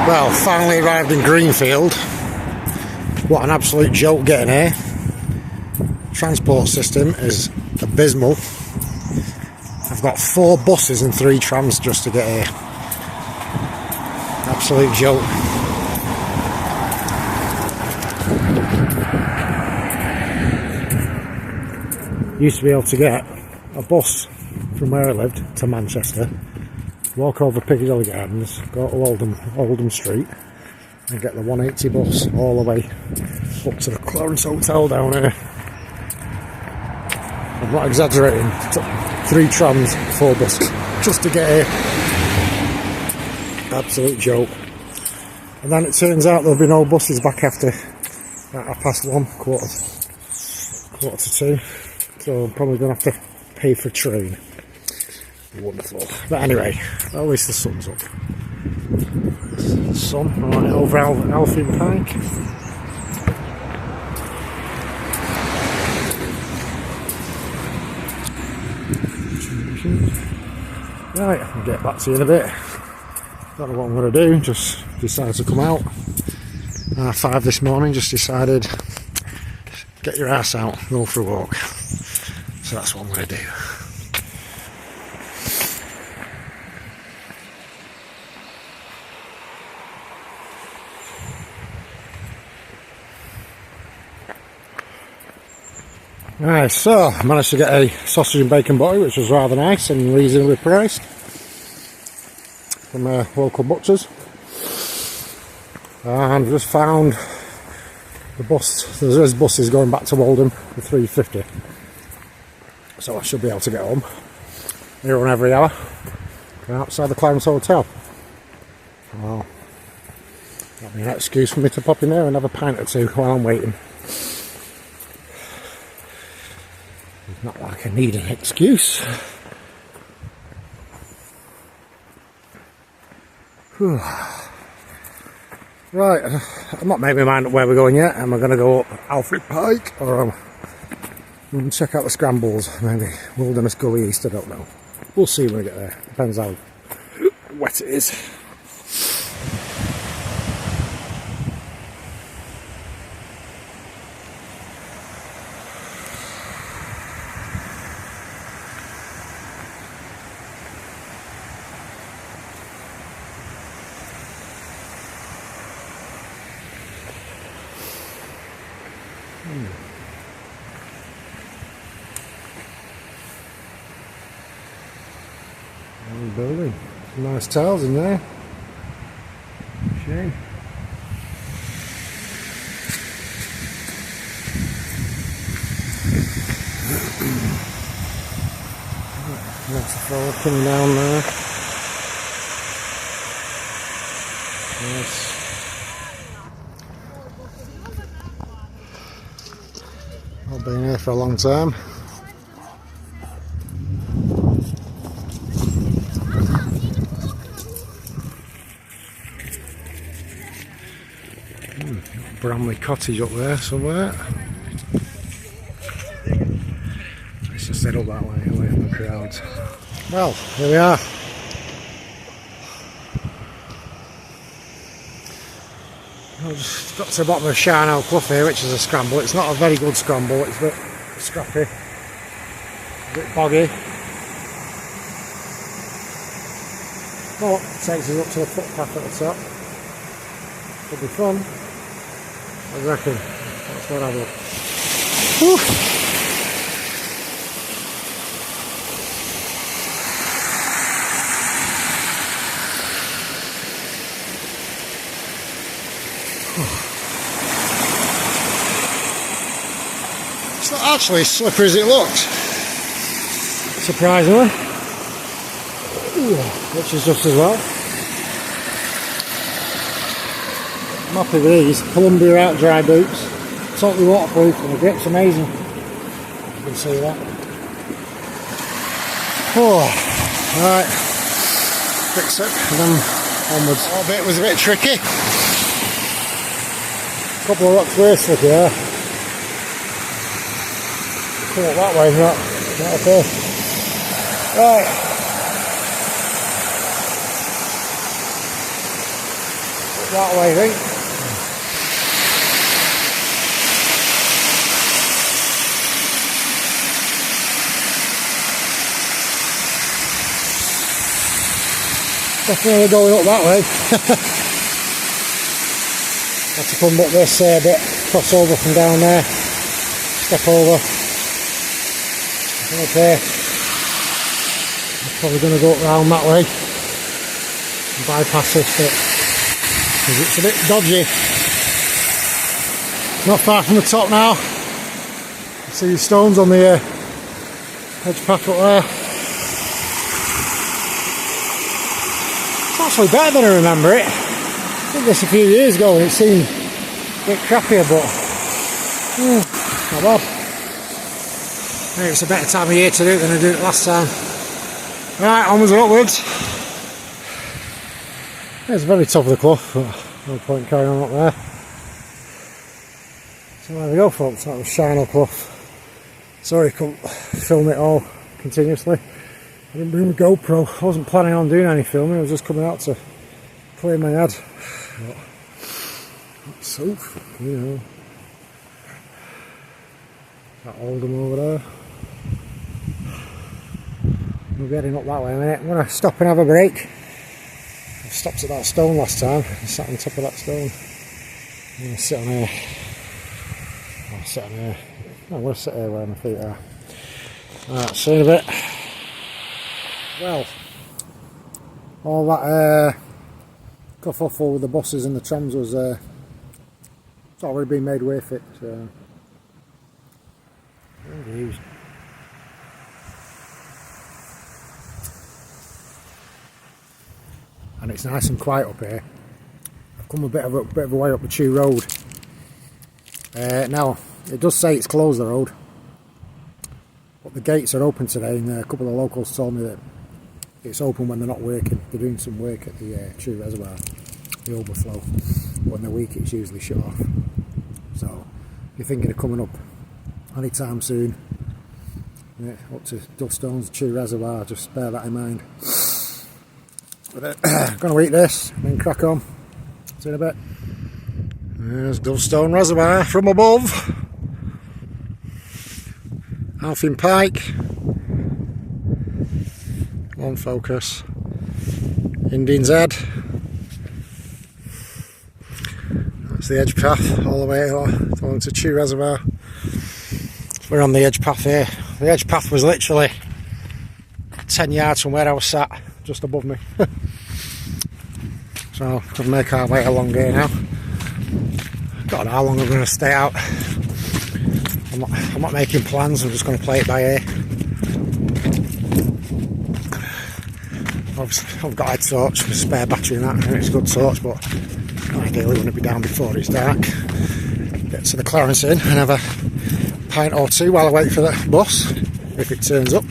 Well, finally arrived in Greenfield. What an absolute joke getting here. Transport system is abysmal. I've got 4 buses and 3 trams just to get here. Absolute joke. Used to be able to get a bus from where I lived to Manchester, walk over Piccadilly Gardens, go to Oldham Street and get the 180 bus all the way up to the Clarence Hotel down here. I'm not exaggerating. 3 trams, 4 buses just to get here. Absolute joke. And then it turns out there'll be no buses back after 1:30, quarter to 2. So I'm probably going to have to pay for a train. Wonderful. But anyway, at least the sun's up. The sun, right over Alfie Pike. Right, I'll get back to you in a bit. Don't know what I'm going to do, just decided to come out. 5 this morning, just decided, get your ass out, go for a walk. So that's what I'm going to do. Right, so I managed to get a sausage and bacon butty, which was rather nice and reasonably priced from local butchers. And just found the bus. There's buses going back to Oldham for 3:50. So I should be able to get home. They run every hour. Outside the Clarence Hotel. Well, that'll be an excuse for me to pop in there and have a pint or 2 while I'm waiting. It's not like I need an excuse. Right, I'm not making my mind up where we're going yet. Am I going to go up Alfred Pike or I'm going to check out the scrambles? Maybe Wilderness Gully East, I don't know. We'll see when we get there. Depends how wet it is. Building. Some nice tiles in there. Shame. That's the floor coming down there. Yes. I've been here for a long time. Bramley Cottage up there somewhere. Let's just head up that way, away from the crowds. Well, here we are. I've just got to the bottom of Charnel Clough here, which is a scramble. It's not a very good scramble, it's a bit scrappy, a bit boggy. But it takes us up to the footpath at the top. Could be fun. I reckon. That's what I will. Whew. It's not actually as slippery as it looks, surprisingly. Ooh, which is just as well. I'm happy with these Columbia out dry boots, totally waterproof and the grip's amazing. You can see that. Oh, right, fix it and then onwards. That bit was a bit tricky. A couple of rocks were slippy there. Come up that way, not okay. Right. That way, I think. Definitely going up that way. Have to come up this bit, cross over from down there, step over, up there. I'm probably going to go around that way and bypass this bit because it's a bit dodgy. Not far from the top now. You see the stones on the edge path up there. It's actually better than I remember it. I did this a few years ago and it seemed a bit crappier, but not bad. Maybe it's a better time of year to do it than I did it last time. Right, onwards and upwards. It's very top of the clough, but no point carrying on up there. So there we go, folks. That was Charnel Clough. Sorry I couldn't film it all continuously. I didn't bring my GoPro. I wasn't planning on doing any filming. I was just coming out to clear my head. But it's so fucking, you know. That Oldham over there. We'll be heading up that way in a minute. I'm going to stop and have a break. I stopped at that stone last time. I sat on top of that stone. I'm going to sit on here. I'll sit on here. No, I'm going to sit here where my feet are. Alright, see you in a bit. Well, all that kerfuffle with the buses and the trams was it's already been made way fit. So. And it's nice and quiet up here. I've come a bit of a way up the Chew Road. Now it does say it's closed, the road, but the gates are open today, and a couple of locals told me that it's open when they're not working. They're doing some work at the Chew Reservoir, the overflow. When they're weak, it's usually shut off. So if you're thinking of coming up anytime soon, up to Dovestones, Chew Reservoir, just bear that in mind. But I'm going to eat this and then crack on. See you in a bit. There's Dovestone Reservoir from above. Halfing Pike. One focus. Indian's Head. That's the edge path all the way along to Chew Reservoir. We're on the edge path here. The edge path was literally 10 yards from where I was sat, just above me. So we'll make our way along here now. Don't know how long I'm going to stay out. I'm not making plans, I'm just going to play it by ear. Obviously I've got a torch with a spare battery and that, and it's a good torch, but ideally want to be down before it's dark. Get to the Clarence Inn and have a pint or two while I wait for the bus, if it turns up.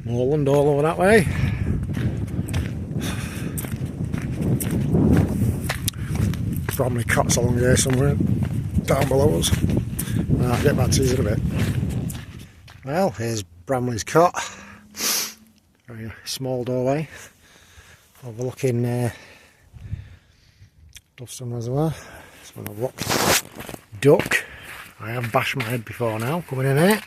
Moorland all over that way. Bromley Cots along there somewhere, down below us. I'll get back to you in a bit. Well, here's Bramley's Cot. Very small doorway overlooking Dovestone Reservoir. Let's have a look. Duck. I have bashed my head before now, coming in here.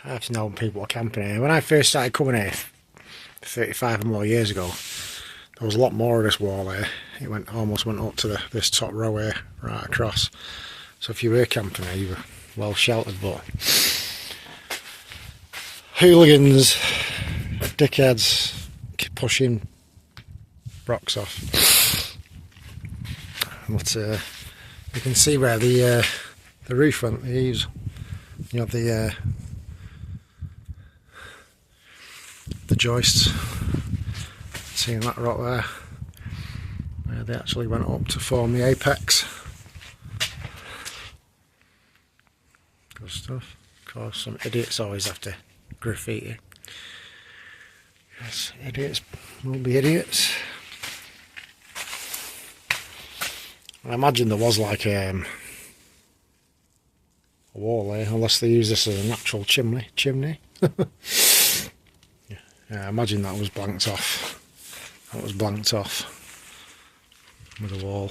I've known people were camping here. When I first started coming here 35 or more years ago, there was a lot more of this wall here. It almost went up to this top row here, right across. So if you were camping here, you were well sheltered, but hooligans, dickheads, pushing rocks off. But you can see where the roof went, the eaves. You have the joists. Seeing that rock there, where they actually went up to form the apex. Good stuff. Of course, some idiots always have to graffiti. Yes, idiots will be idiots. I imagine there was like a wall there, unless they use this as a natural chimney. Yeah, I imagine that was blanked off. That was blanked off with a wall.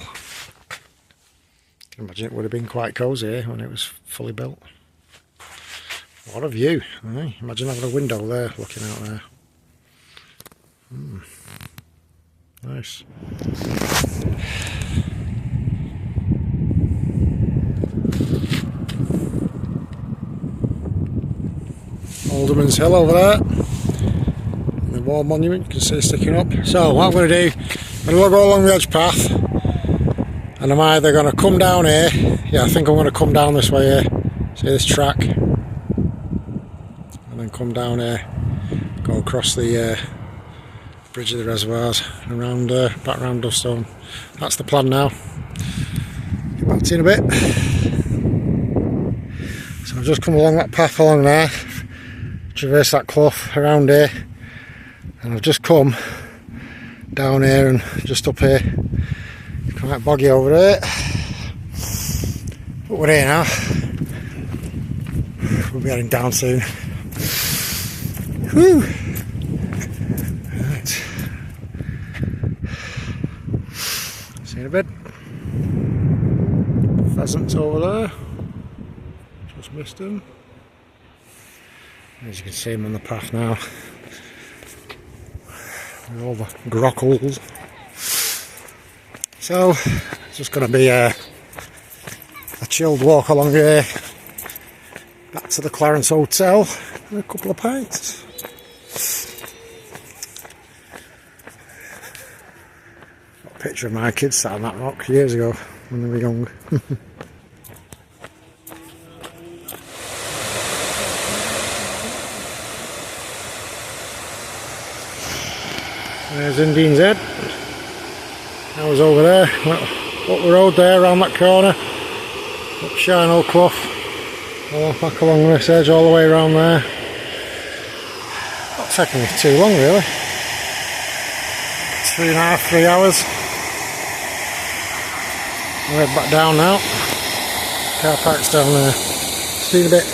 I can imagine it would have been quite cosy here when it was fully built. What a view, eh? Imagine having a window there, looking out there. Nice. Alderman's Hill over there. The war monument, you can see it sticking up. So what I'm going to do, I'm going to go along the edge path, and I'm either going to come down here. Yeah, I think I'm going to come down this way here. See this track? And then come down here, go across the bridge of the reservoirs, and around, back around Dovestone. That's the plan now. Get back to you in a bit. So I've just come along that path along there, traverse that clough around here, and I've just come down here and just up here. It's quite boggy over there, but we're here now. We'll be heading down soon. Whew. Right. See you in a bit. Pheasants over there. Just missed him. As you can see him on the path now. With all the grockles. So it's just going to be a chilled walk along here. Back to the Clarence Hotel and a couple of pints. Got a picture of my kids sat on that rock years ago when they were young. There's Indian's Head. I was over there, up the road there, around that corner, up Charnel Clough, all back along this edge, all the way around there. Not taking me too long really. 2.5, 3 hours. I'll head back down now. Car park's down there. See you in a bit.